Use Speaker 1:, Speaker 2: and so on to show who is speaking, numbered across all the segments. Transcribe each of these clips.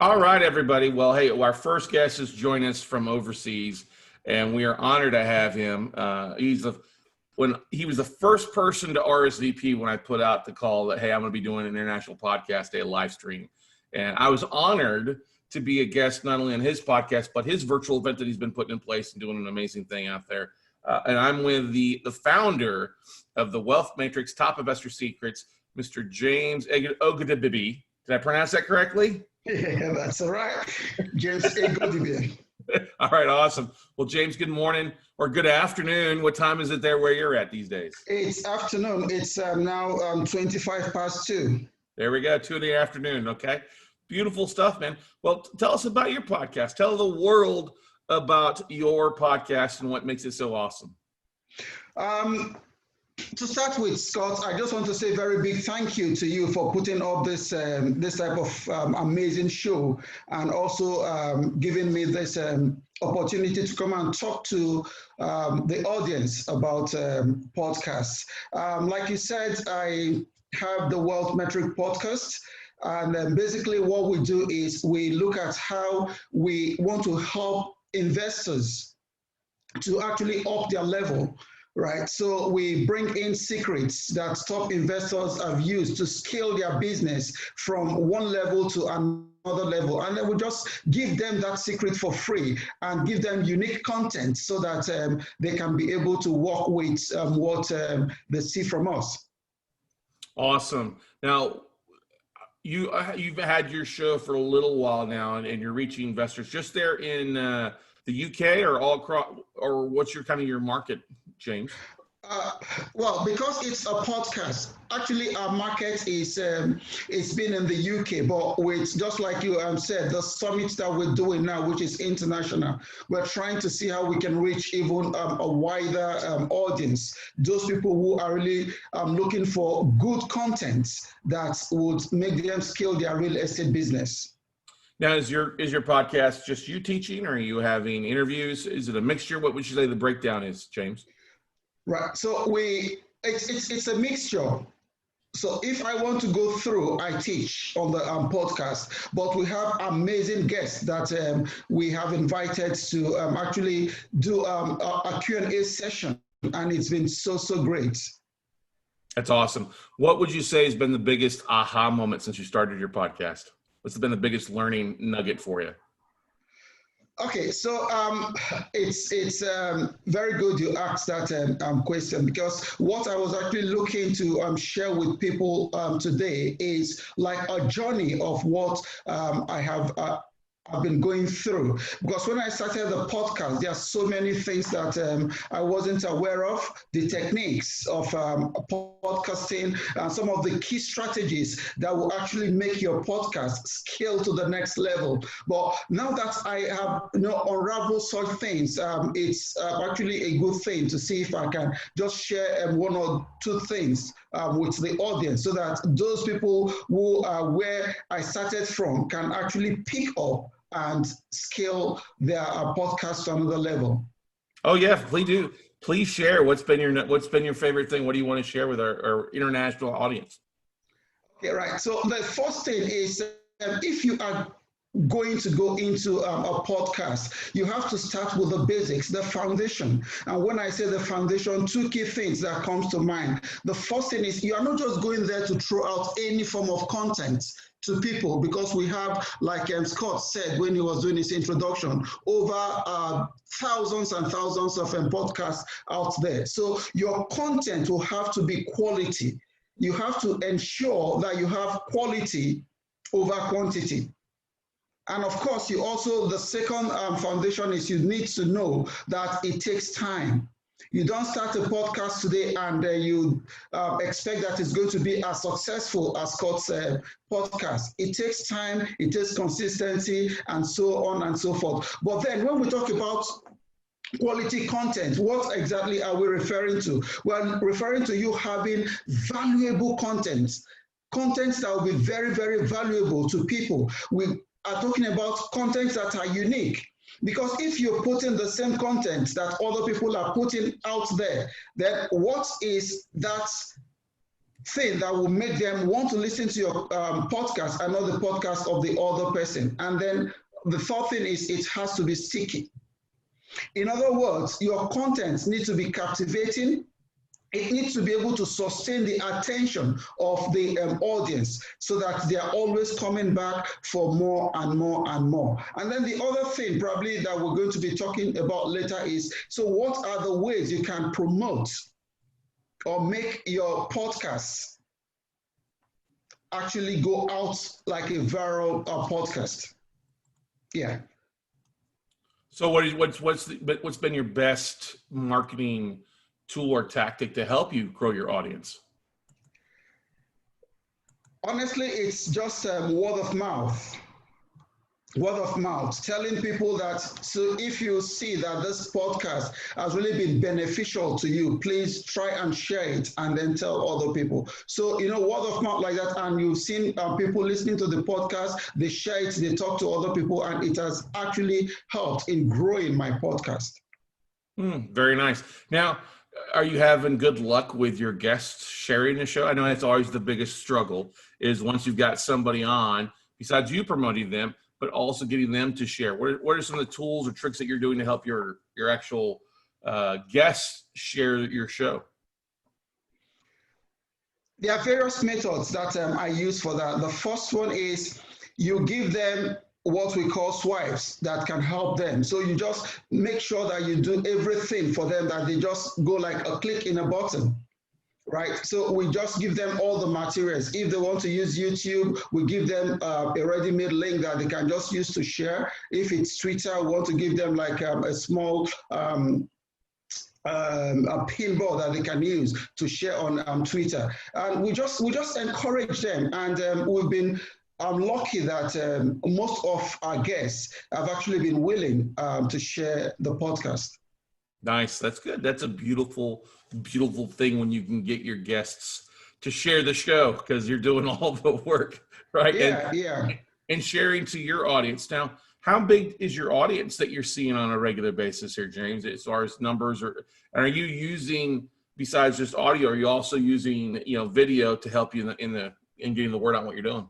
Speaker 1: All right, everybody. Well, hey, our first guest is joining us from overseas, and we are honored to have him. When he was the first person to RSVP when I put out the call that, hey, I'm going to be doing an international podcast day, a live stream, and I was honored to be a guest not only on his podcast but his virtual event that he's been putting in place and doing an amazing thing out there. And I'm with the founder of the Wealth Matrix Top Investor Secrets, Mr. James Egodibie. Did I pronounce that correctly?
Speaker 2: Yeah, that's all right. James Egodibie.
Speaker 1: All right, awesome. Well, James, good morning or good afternoon. What time is it there where you're at these days?
Speaker 2: It's afternoon. It's now 25 past 2.
Speaker 1: There we go, 2 in the afternoon. Okay, beautiful stuff, man. Well, tell us about your podcast. Tell the world about your podcast and what makes it so awesome.
Speaker 2: To start with, Scott, I just want to say a very big thank you to you for putting up this type of amazing show, and also giving me this opportunity to come and talk to the audience about podcasts. Like you said, I have the Wealth Metric podcast. And basically what we do is we look at how we want to help investors to actually up their level. Right, so we bring in secrets that top investors have used to scale their business from one level to another level, and then we just give them that secret for free and give them unique content so that they can be able to work with what they see from us.
Speaker 1: Awesome. Now, you've had your show for a little while now, and you're reaching investors just there in the UK or all across, or what's your market, James?
Speaker 2: Well, because it's a podcast, actually our market is it's been in the UK, but with, just like you said, the summit that we're doing now, which is international, we're trying to see how we can reach even a wider audience, those people who are really looking for good content that would make them scale their real estate business.
Speaker 1: Now, is your podcast just you teaching, or are you having interviews? Is it a mixture? What would you say the breakdown is, James?
Speaker 2: Right. So it's a mixture. So if I want to go through, I teach on the podcast, but we have amazing guests that we have invited to actually do a Q&A session, and it's been so great.
Speaker 1: That's awesome. What would you say has been the biggest aha moment since you started your podcast? What's been the biggest learning nugget for you?
Speaker 2: Okay, so it's very good you asked that question, because what I was actually looking to share with people today is like a journey of what I've been going through. Because when I started the podcast, there are so many things that I wasn't aware of, the techniques of podcasting, and some of the key strategies that will actually make your podcast scale to the next level. But now that I have unraveled such things, it's actually a good thing to see if I can just share one or two things with the audience, so that those people who are where I started from can actually pick up and scale their podcast to another level.
Speaker 1: Oh yeah, please do. Please share what's been your favorite thing. What do you want to share with our international audience?
Speaker 2: Okay, right. So the first thing is, if you are going to go into a podcast, you have to start with the basics, the foundation. And when I say the foundation, two key things that comes to mind. The first thing is, you are not just going there to throw out any form of content to people, because we have, like Scott said when he was doing his introduction, over thousands and thousands of podcasts out there. So your content will have to be quality. You have to ensure that you have quality over quantity. And of course, the second foundation is, you need to know that it takes time. You don't start a podcast today and you expect that it's going to be as successful as Scott's podcast. It takes time, it takes consistency, and so on and so forth. But then when we talk about quality content, what exactly are we referring to? We're referring to you having valuable content that will be very, very valuable to people. We are talking about content that are unique. Because if you're putting the same content that other people are putting out there, then what is that thing that will make them want to listen to your podcast and not the podcast of the other person. And then the third thing is it has to be sticky. In other words, your content needs to be captivating. It needs to be able to sustain the attention of the audience so that they are always coming back for more and more and more. And then the other thing probably that we're going to be talking about later is, so what are the ways you can promote or make your podcasts actually go out like a viral podcast? Yeah.
Speaker 1: So what's been your best marketing tool or tactic to help you grow your audience?
Speaker 2: Honestly, it's just word of mouth. Word of mouth, telling people that, so if you see that this podcast has really been beneficial to you, please try and share it and then tell other people. So, word of mouth like that, and you've seen people listening to the podcast, they share it, they talk to other people, and it has actually helped in growing my podcast.
Speaker 1: Very nice. Now, are you having good luck with your guests sharing the show? I know that's always the biggest struggle, is once you've got somebody on, besides you promoting them, but also getting them to share. What are some of the tools or tricks that you're doing to help your actual guests share your show?
Speaker 2: There are various methods that I use for that. The first one is you give them what we call swipes that can help them. So you just make sure that you do everything for them, that they just go like a click in a button. Right, so we just give them all the materials. If they want to use YouTube, we give them a ready-made link that they can just use to share. If it's Twitter, we want to give them like a small a pinball that they can use to share on Twitter. And we just encourage them, and we've been lucky that most of our guests have actually been willing to share the podcast.
Speaker 1: Nice. That's good. That's a beautiful thing when you can get your guests to share the show, because you're doing all the work, right?
Speaker 2: Yeah.
Speaker 1: And sharing to your audience. Now, how big is your audience that you're seeing on a regular basis here, James, as far as numbers? Or are you using, besides just audio, are you also using video to help you in getting the word out what you're doing?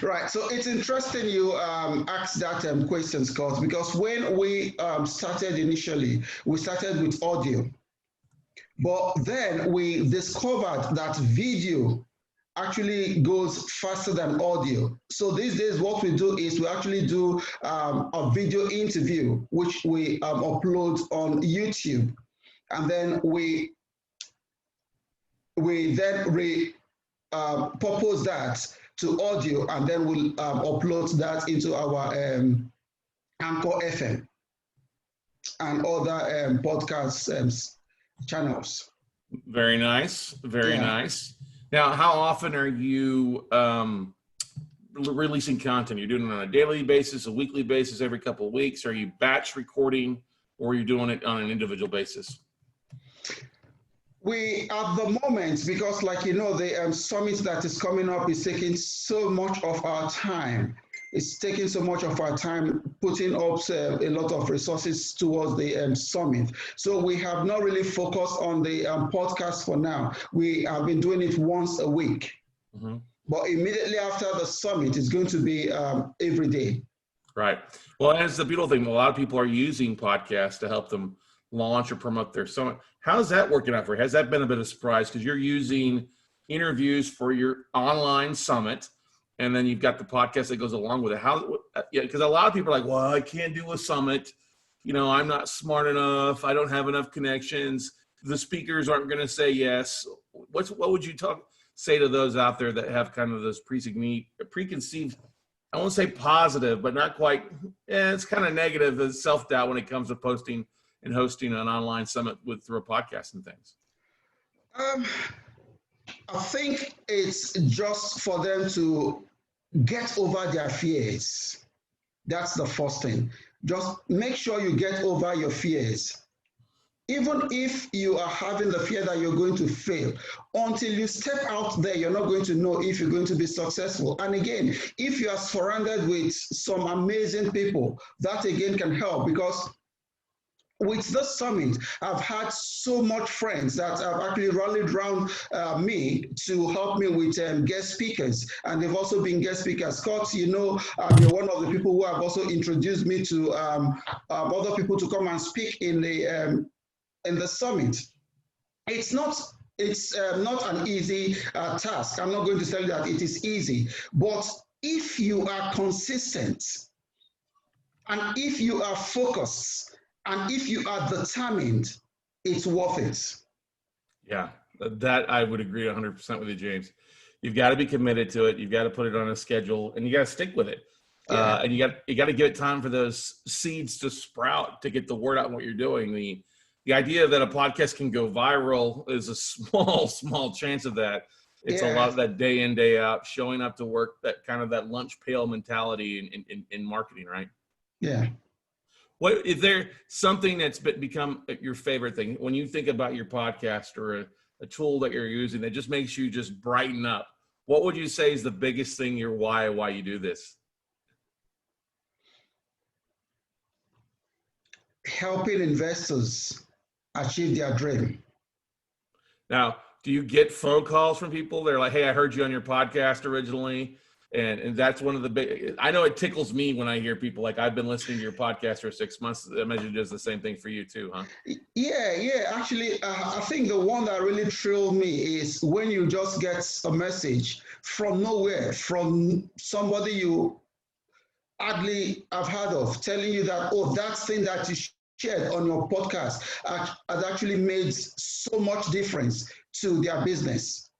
Speaker 2: Right. So it's interesting you asked that question, Scott, because when we started initially, we started with audio. But then we discovered that video actually goes faster than audio. So these days what we do is we actually do a video interview, which we upload on YouTube. And then we then propose that to audio, and then we'll upload that into our Anchor FM and other podcast channels.
Speaker 1: Very nice. Very nice. Now, how often are you releasing content? You're doing it on a daily basis, a weekly basis, every couple of weeks? Are you batch recording, or are you doing it on an individual basis?
Speaker 2: We, at the moment, because the summit that is coming up is taking so much of our time. It's taking so much of our time putting up a lot of resources towards the summit. So we have not really focused on the podcast for now. We have been doing it once a week. Mm-hmm. But immediately after the summit, it's going to be every day.
Speaker 1: Right. Well, that's the beautiful thing. A lot of people are using podcasts to help them launch or promote their summit. How's that working out for you? Has that been a bit of a surprise? Because you're using interviews for your online summit, and then you've got the podcast that goes along with it. Because a lot of people are like, well, I can't do a summit. I'm not smart enough. I don't have enough connections. The speakers aren't going to say yes. What would you say to those out there that have kind of those preconceived, I won't say positive, but not quite, it's kind of negative, the self-doubt when it comes to posting and hosting an online summit through a podcast and things?
Speaker 2: I think it's just for them to get over their fears. That's the first thing. Just make sure you get over your fears. Even if you are having the fear that you're going to fail, until you step out there, you're not going to know if you're going to be successful. And again, if you are surrounded with some amazing people, that again can help, because with this summit, I've had so much friends that have actually rallied around me to help me with guest speakers, and they've also been guest speakers. Scott, you're one of the people who have also introduced me to other people to come and speak in the summit. It's not an easy task. I'm not going to tell you that it is easy, but if you are consistent, and if you are focused, and if you are determined, it's worth it.
Speaker 1: Yeah, that I would agree 100% with you, James. You've got to be committed to it. You've got to put it on a schedule, and you got to stick with it.
Speaker 2: Yeah.
Speaker 1: And you got to give it time for those seeds to sprout, to get the word out on what you're doing. The idea that a podcast can go viral is a small chance of that. It's a lot of that day in, day out, showing up to work, that kind of that lunch pail mentality in marketing, right?
Speaker 2: Yeah.
Speaker 1: What is there something that's become your favorite thing when you think about your podcast, or a tool that you're using that just makes you just brighten up? What would you say is the biggest thing, your why you do this?
Speaker 2: Helping investors achieve their dream.
Speaker 1: Now, do you get phone calls from people? They're like, "Hey, I heard you on your podcast originally." And that's one of the big, I know it tickles me when I hear people like, "I've been listening to your podcast for 6 months." I imagine it does the same thing for you too, huh?
Speaker 2: Yeah. Actually, I think the one that really thrilled me is when you just get a message from nowhere, from somebody you hardly have heard of, telling you that, oh, that thing that you shared on your podcast has actually made so much difference to their business.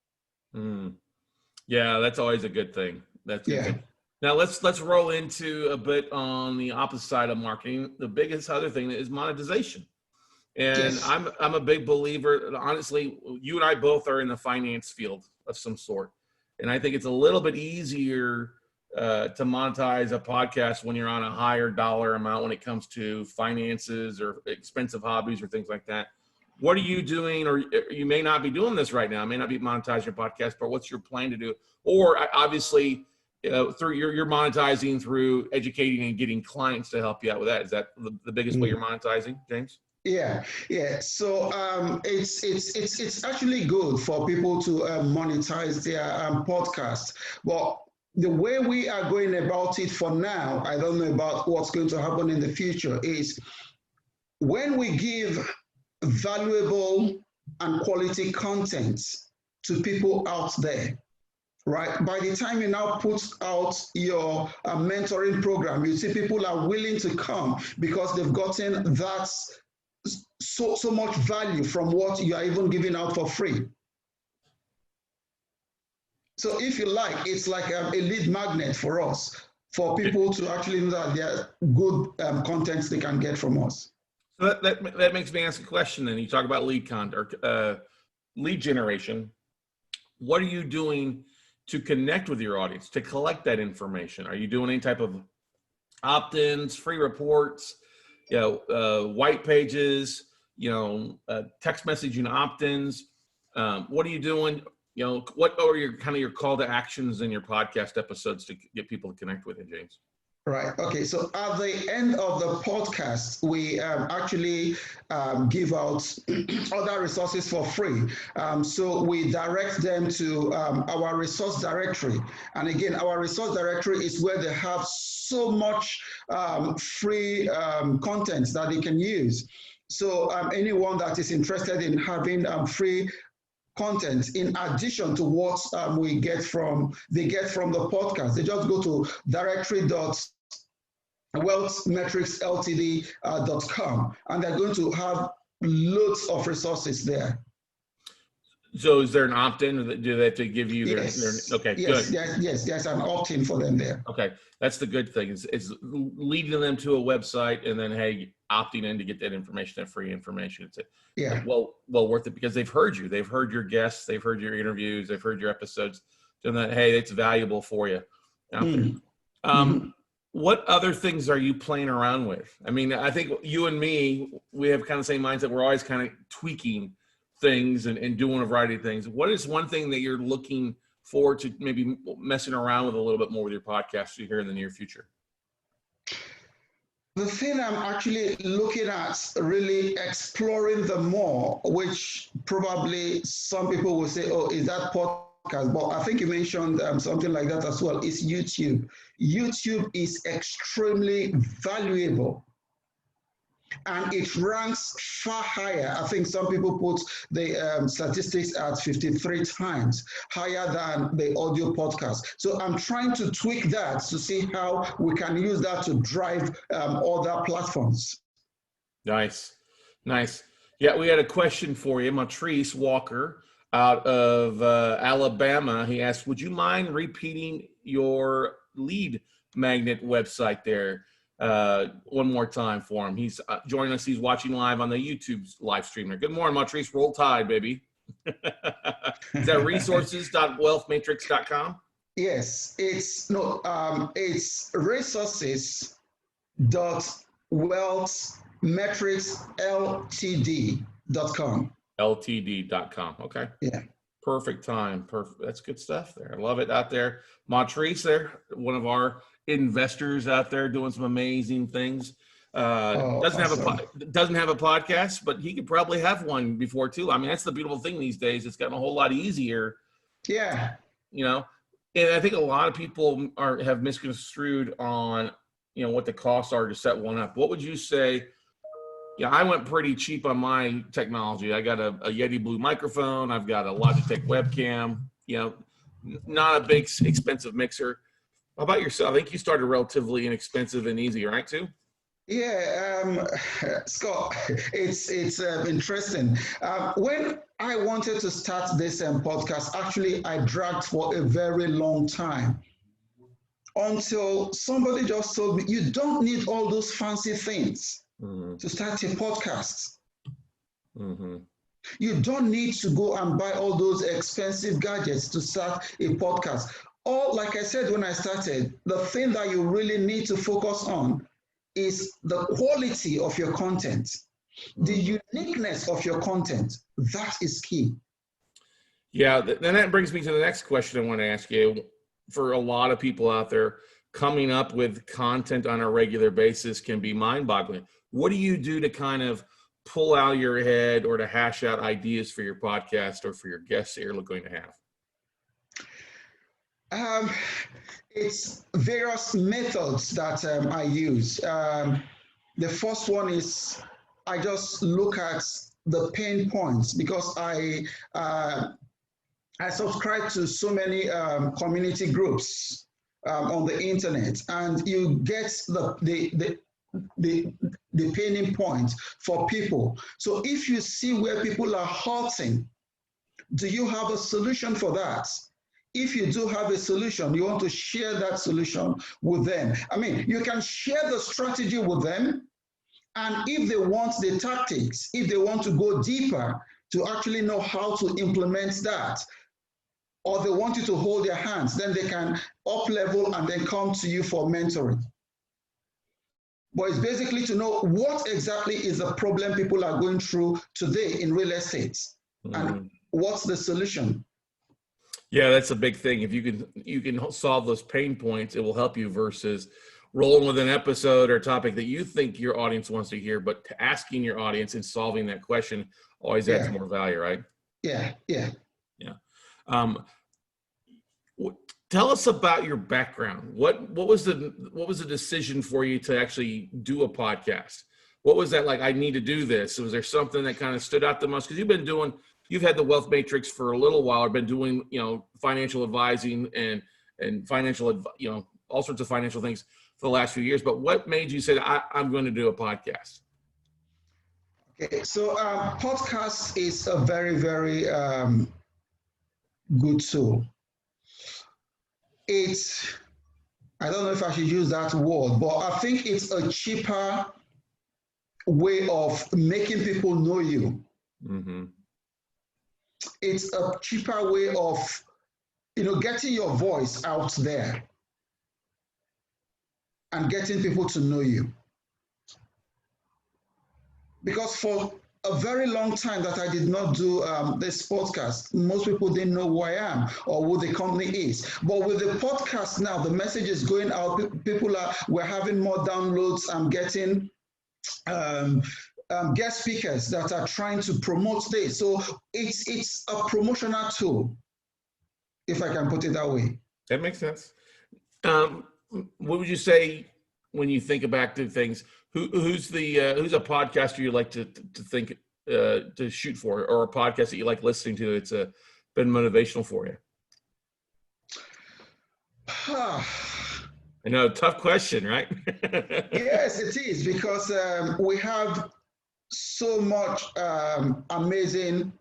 Speaker 1: Yeah, that's always a good thing. That's a good thing. Now let's roll into a bit on the opposite side of marketing. The biggest other thing is monetization. And I'm a big believer, honestly, you and I both are in the finance field of some sort. And I think it's a little bit easier to monetize a podcast when you're on a higher dollar amount when it comes to finances or expensive hobbies or things like that. What are you doing? Or you may not be doing this right now. May not be monetizing your podcast, but what's your plan to do? Or obviously, through you're monetizing through educating and getting clients to help you out with that. Is that the biggest way you're monetizing, James?
Speaker 2: Yeah. So it's actually good for people to monetize their podcast. But the way we are going about it for now, I don't know about what's going to happen in the future, is when we give valuable and quality content to people out there, right? By the time you now put out your mentoring program, you see people are willing to come because they've gotten that so much value from what you are even giving out for free. So if you like, it's like a lead magnet for us, for people to actually know that there are good contents they can get from us.
Speaker 1: So that makes me ask a question. Then you talk about lead generation. What are you doing to connect with your audience, to collect that information? Are you doing any type of opt-ins, free reports, white pages, text messaging opt-ins? What are you doing? What are your call to actions in your podcast episodes to get people to connect with you, James?
Speaker 2: Right. Okay. So at the end of the podcast, we actually give out other resources for free. So we direct them to our resource directory. And again, our resource directory is where they have so much free content that they can use. So anyone that is interested in having free content in addition to what they get from the podcast, they just go to directory.wealthmetricsltd.com, and they're going to have loads of resources there.
Speaker 1: So is there an opt-in? Do they have to give you their okay,
Speaker 2: yes,
Speaker 1: good.
Speaker 2: Yes, there's an opt-in for them there.
Speaker 1: Okay, that's the good thing. Is leading them to a website and then, hey, opting in to get that information, that free information. It's well worth it because they've heard you. They've heard your guests. They've heard your interviews. They've heard your episodes. So that, hey, it's valuable for you out there. What other things are you playing around with? I mean, I think you and me, we have kind of the same mindset. We're always kind of tweaking things and doing a variety of things. What is one thing that you're looking forward to maybe messing around with a little bit more with your podcast here in the near future?
Speaker 2: The thing I'm actually looking at, really exploring the more, which probably some people will say, oh, is that podcast? But I think you mentioned something like that as well, is YouTube. YouTube is extremely valuable and it ranks far higher. I think some people put the statistics at 53 times higher than the audio podcast. So I'm trying to tweak that to see how we can use that to drive other platforms.
Speaker 1: Nice. Nice. Yeah, we had a question for you. Matrice Walker out of Alabama. He asked, would you mind repeating your lead magnet website there one more time for him? He's joining us. He's watching live on the YouTube live stream there. Good morning, Matrice. Roll Tide, baby. Is that resources.wealthmatrix.com?
Speaker 2: Yes, it's resources.wealthmatrixltd.com.
Speaker 1: LTD.com. Okay.
Speaker 2: Yeah.
Speaker 1: Perfect time. Perfect. That's good stuff there. I love it out there. Matrice there, one of our investors out there doing some amazing things. Doesn't have a podcast, but he could probably have one before too. I mean, that's the beautiful thing these days. It's gotten a whole lot easier.
Speaker 2: Yeah.
Speaker 1: You know, and I think a lot of people have misconstrued on, what the costs are to set one up. What would you say? Yeah, I went pretty cheap on my technology. I got a Yeti Blue microphone. I've got a Logitech webcam, not a big expensive mixer. How about yourself? I think you started relatively inexpensive and easy, right, too?
Speaker 2: Yeah, Scott, it's interesting. When I wanted to start this podcast, actually, I dragged for a very long time until somebody just told me, you don't need all those fancy things to start a podcast. You don't need to go and buy all those expensive gadgets to start a podcast. Or, like I said when I started, the thing that you really need to focus on is the quality of your content, the uniqueness of your content. That is key.
Speaker 1: Yeah, then that brings me to the next question I want to ask you. For a lot of people out there, coming up with content on a regular basis can be mind-boggling. What do you do to kind of pull out of your head or to hash out ideas for your podcast or for your guests that you're going to have?
Speaker 2: It's various methods that I use. The first one is I just look at the pain points because I subscribe to so many community groups on the internet, and you get the paining point for people. So if you see where people are hurting, do you have a solution for that? If you do have a solution, you want to share that solution with them. I mean, you can share the strategy with them, and if they want the tactics, if they want to go deeper to actually know how to implement that, or they want you to hold their hands, then they can up level and then come to you for mentoring. But it's basically to know what exactly is the problem people are going through today in real estate and what's the solution.
Speaker 1: Yeah, that's a big thing. If you can solve those pain points, it will help you versus rolling with an episode or topic that you think your audience wants to hear, but asking your audience and solving that question always adds more value, right?
Speaker 2: Yeah.
Speaker 1: Tell us about your background. What was the decision for you to actually do a podcast? What was that like? I need to do this. Was there something that kind of stood out the most? Because you've had the Wealth Matrix for a little while. I've been doing, financial advising and financial, all sorts of financial things for the last few years. But what made you say, I'm going to do a podcast?
Speaker 2: Okay, so podcast is a very, very good tool. I don't know if I should use that word, but I think it's a cheaper way of making people know you. It's a cheaper way of, getting your voice out there and getting people to know you. Because for a very long time that I did not do this podcast. Most people didn't know who I am or who the company is. But with the podcast now, the message is going out. We're having more downloads. I'm getting guest speakers that are trying to promote this. So it's a promotional tool, if I can put it that way.
Speaker 1: That makes sense. What would you say when you think back to things? Who's a podcaster you like to think to shoot for, or a podcast that you like listening to? It's been motivational for you. I know, tough question, right?
Speaker 2: Yes, it is, because we have so much amazing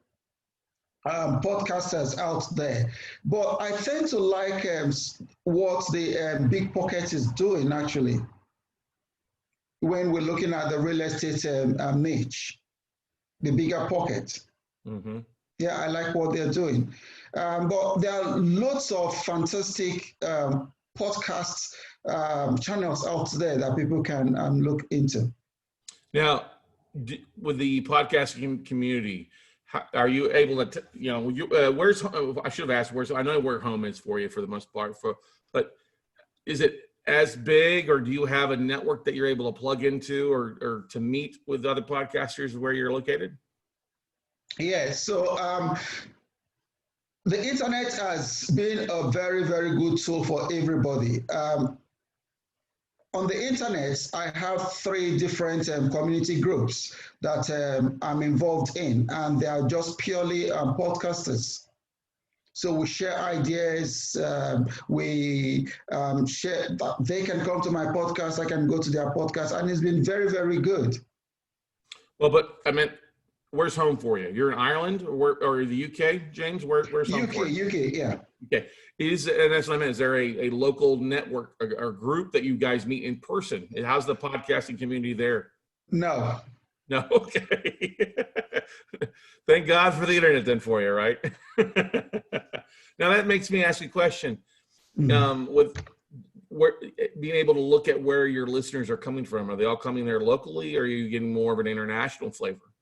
Speaker 2: podcasters out there, but I tend to like what the Big Pocket is doing, actually, when we're looking at the real estate niche, the Bigger Pocket. Mm-hmm. Yeah, I like what they're doing. But there are lots of fantastic podcasts channels out there that people can look into.
Speaker 1: Now, with the podcasting community, are you able to, where's, I should have asked, I know where home is for you for the most part, but is it as big, or do you have a network that you're able to plug into or to meet with other podcasters where you're located?
Speaker 2: Yes, so the internet has been a very, very good tool for everybody. On the internet, I have 3 different community groups that I'm involved in, and they are just purely podcasters. So we share ideas, we share, they can come to my podcast, I can go to their podcast, and it's been very, very good.
Speaker 1: Well, but I meant, where's home for you? You're in Ireland or the UK, James? Where's home for you?
Speaker 2: UK, yeah.
Speaker 1: Okay. And that's what I meant. Is there a local network or group that you guys meet in person? How's the podcasting community there?
Speaker 2: No.
Speaker 1: No? Okay. Thank God for the internet then for you, right? Now that makes me ask you a question. With being able to look at where your listeners are coming from, are they all coming there locally, or are you getting more of an international flavor?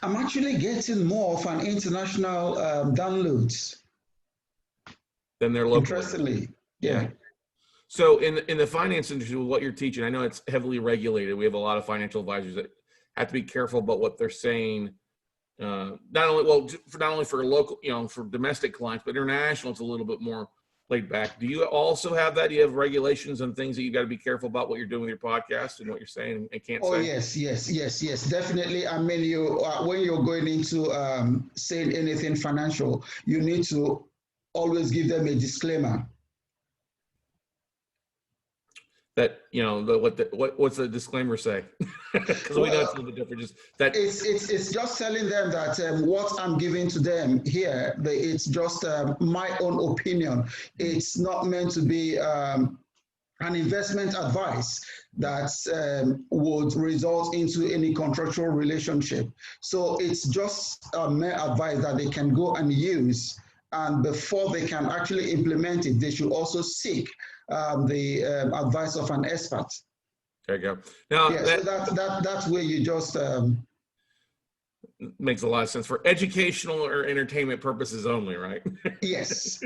Speaker 2: I'm actually getting more of an international downloads
Speaker 1: than they're local.
Speaker 2: Interestingly, yeah.
Speaker 1: So in the finance industry, with what you're teaching, I know it's heavily regulated. We have a lot of financial advisors that have to be careful about what they're saying. Not only for local, for domestic clients, but international, it's a little bit more laid back. Do you also have that? Do you have regulations and things that you got to be careful about what you're doing with your podcast and what you're saying and can't say?
Speaker 2: Oh, yes, definitely. I mean, when you're going into saying anything financial, you need to always give them a disclaimer.
Speaker 1: That, what's the disclaimer say? Because we know it's a little bit different. Just that
Speaker 2: it's just telling them that what I'm giving to them here, it's just my own opinion. It's not meant to be an investment advice that would result into any contractual relationship. So it's just mere advice that they can go and use. And before they can actually implement it, they should also seek the advice of an expert.
Speaker 1: There you go. Now,
Speaker 2: so that's where you just
Speaker 1: makes a lot of sense for educational or entertainment purposes only, right?
Speaker 2: Yes.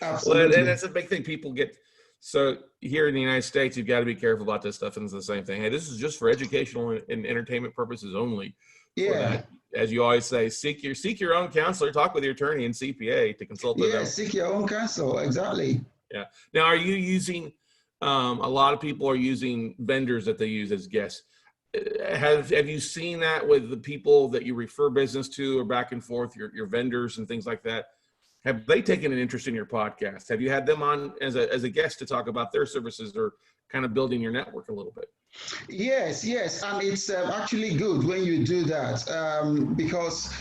Speaker 2: Absolutely.
Speaker 1: Well, and that's a big thing. People get, so here in the United States, you've got to be careful about this stuff. And it's the same thing. Hey, this is just for educational and entertainment purposes only.
Speaker 2: Yeah.
Speaker 1: As you always say, seek your own counselor, talk with your attorney and CPA to consult with them.
Speaker 2: Yeah, seek your own counsel, exactly.
Speaker 1: Yeah. Now, are you using, a lot of people are using vendors that they use as guests. Have you seen that with the people that you refer business to, or back and forth, your vendors and things like that? Have they taken an interest in your podcast? Have you had them on as a guest to talk about their services, or kind of building your network a little bit?
Speaker 2: Yes, and it's actually good when you do that, because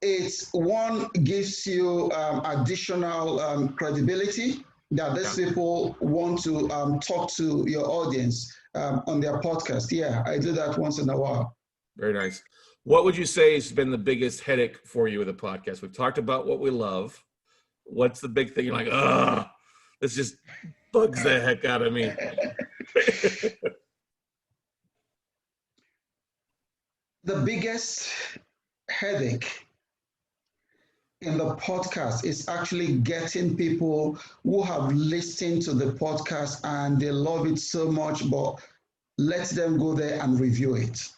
Speaker 2: it's one gives you additional credibility that these people want to talk to your audience on their podcast. Yeah, I do that once in a while.
Speaker 1: Very nice. What would you say has been the biggest headache for you with the podcast? We've talked about what we love. What's the big thing you're like, this just bugs the heck out of me?
Speaker 2: The biggest headache in the podcast is actually getting people who have listened to the podcast and they love it so much, but let them go there and review it.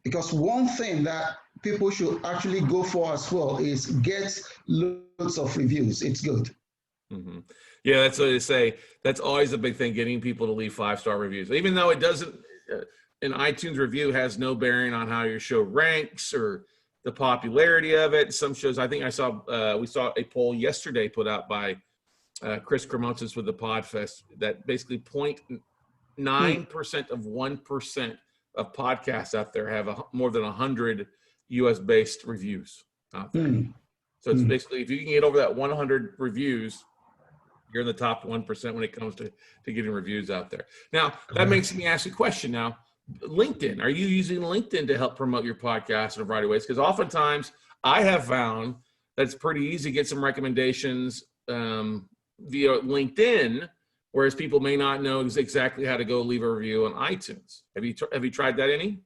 Speaker 2: Because one thing that people should actually go for as well is get loads of reviews. It's good.
Speaker 1: Mm-hmm. Yeah, that's what they say. That's always a big thing, getting people to leave 5-star reviews. Even though it doesn't, an iTunes review has no bearing on how your show ranks or the popularity of it. Some shows, I think we saw a poll yesterday put out by Chris Cremontis with the Podfest that basically 0.9% of 1% of podcasts out there have more than 100 US based reviews out there. So it's basically, if you can get over that 100 reviews, you're in the top 1% when it comes to getting reviews out there. Now, that makes me ask a question now. LinkedIn, are you using LinkedIn to help promote your podcast in a variety of ways? Because oftentimes I have found that it's pretty easy to get some recommendations via LinkedIn, whereas people may not know exactly how to go leave a review on iTunes. Have you tried that any?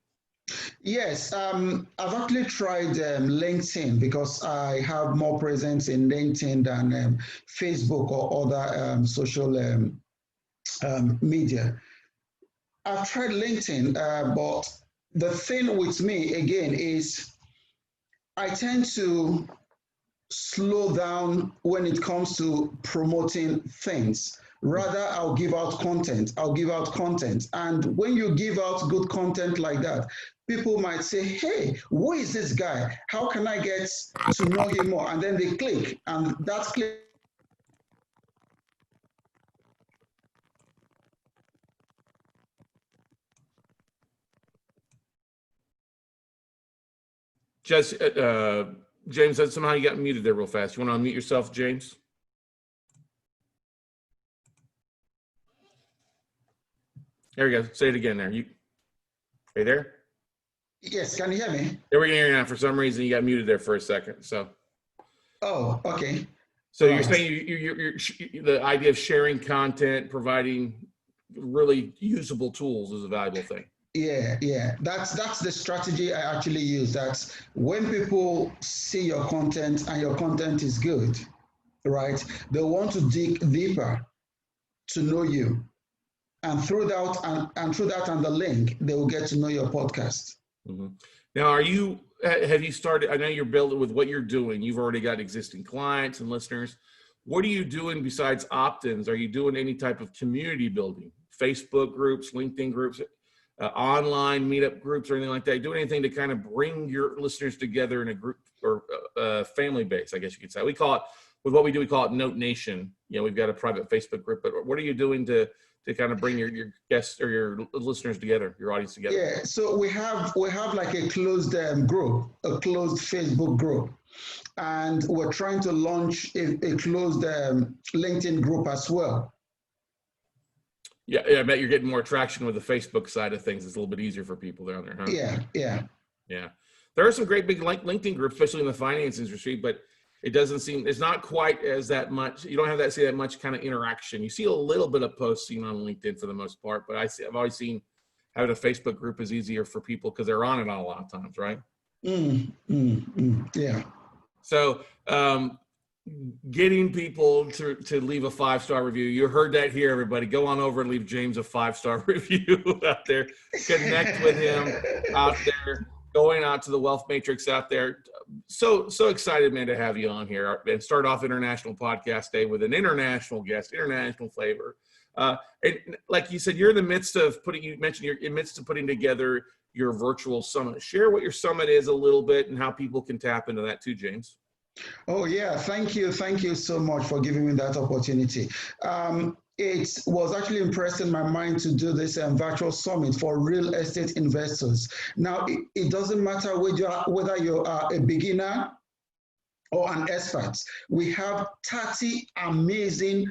Speaker 2: Yes, I've actually tried LinkedIn because I have more presence in LinkedIn than Facebook or other social media. I've tried LinkedIn, but the thing with me again is I tend to slow down when it comes to promoting things. Rather, I'll give out content. And when you give out good content like that, people might say, hey, who is this guy? How can I get to know him more? And then they click, and that click.
Speaker 1: Just, James, somehow you got muted there real fast. You want to unmute yourself, James? There we go. Say it again there. Are you there?
Speaker 2: Yes, can you hear me?
Speaker 1: There we can hear you now. For some reason, you got muted there for a second. So.
Speaker 2: Oh, okay.
Speaker 1: So you're saying the idea of sharing content, providing really usable tools is a valuable thing.
Speaker 2: Yeah. That's the strategy I actually use. That's when people see your content and your content is good, right? They want to dig deeper to know you. And through that and the link, they will get to know your podcast.
Speaker 1: Mm-hmm. Now, have you started? I know you're building with what you're doing. You've already got existing clients and listeners. What are you doing besides opt-ins? Are you doing any type of community building? Facebook groups, LinkedIn groups, online meetup groups, or anything like that? You do anything to kind of bring your listeners together in a group or family base, I guess you could say. We call it, with what we do, we call it Note Nation. We've got a private Facebook group, but what are you doing to kind of bring your guests or your listeners together, your audience together?
Speaker 2: Yeah, so we have like a closed group, a closed Facebook group, and we're trying to launch a closed LinkedIn group as well.
Speaker 1: Yeah, I bet you're getting more traction with the Facebook side of things. It's a little bit easier for people down there, huh?
Speaker 2: Yeah.
Speaker 1: There are some great big LinkedIn groups, especially in the finance industry, but it doesn't seem, it's not quite as that much. You don't have that much kind of interaction. You see a little bit of posting on LinkedIn for the most part, but I've always seen having a Facebook group is easier for people because they're on it a lot of times, right?
Speaker 2: Yeah.
Speaker 1: So getting people to leave a 5-star review. You heard that here, everybody. Go on over and leave James a 5-star review out there. Connect with him out there. Going out to the Wealth Matrix out there. So excited, man, to have you on here and start off International Podcast Day with an international guest, international flavor. And like you said, you're in the midst of putting together your virtual summit. Share what your summit is a little bit and how people can tap into that too, James.
Speaker 2: Oh, yeah. Thank you so much for giving me that opportunity. It was actually impressing my mind to do this virtual summit for real estate investors. Now, it doesn't matter whether you are a beginner or an expert. We have 30 amazing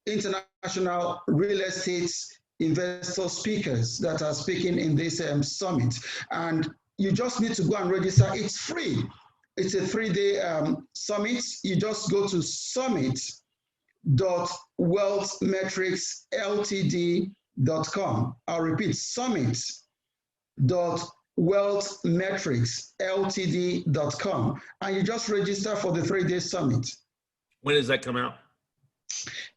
Speaker 2: international real estate investor speakers that are speaking in this summit. And you just need to go and register. It's free. It's a 3-day summit. You just go to summit.wealthmetricsltd.com. I'll repeat, summit.wealthmetricsltd.com. wealthmetricsltd.com, and you just register for the 3-day summit.
Speaker 1: When does that come out?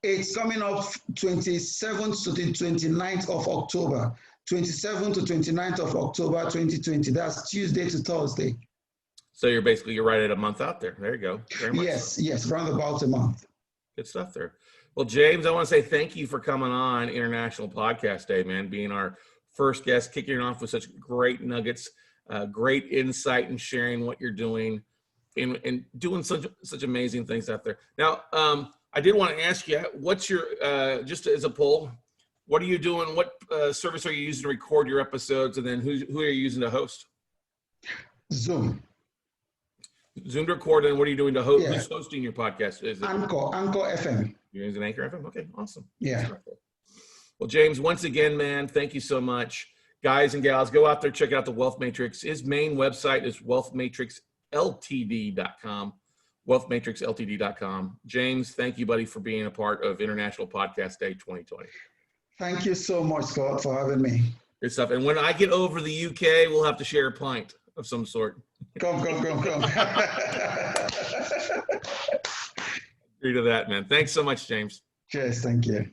Speaker 2: It's coming up 27th to the 29th of October. 27th to 29th of October 2020. That's Tuesday to Thursday.
Speaker 1: So you're right at a month out there. There you go. Very much
Speaker 2: Yes,
Speaker 1: so.
Speaker 2: yes, round about a month.
Speaker 1: Good stuff there. Well, James, I want to say thank you for coming on International Podcast Day, man, being our first guest, kicking off with such great nuggets, great insight, and sharing what you're doing and doing such amazing things out there. Now, I did want to ask you, what's your, just as a poll, what are you doing? What service are you using to record your episodes? And then who are you using to host?
Speaker 2: Zoom.
Speaker 1: Zoom to record, and what are you doing to host?
Speaker 2: Yeah.
Speaker 1: Who's hosting your podcast? Is it
Speaker 2: Anchor FM.
Speaker 1: You're using Anchor FM? Okay, awesome.
Speaker 2: Yeah.
Speaker 1: Well, James, once again, man, thank you so much. Guys and gals, go out there, check out the Wealth Matrix. His main website is wealthmatrixltd.com. wealthmatrixltd.com. James, thank you, buddy, for being a part of International Podcast Day 2020.
Speaker 2: Thank you so much, Scott, for having me.
Speaker 1: Good stuff. And when I get over the UK, we'll have to share a pint of some sort.
Speaker 2: Come.
Speaker 1: Agree to that, man. Thanks so much, James.
Speaker 2: Cheers. Thank you.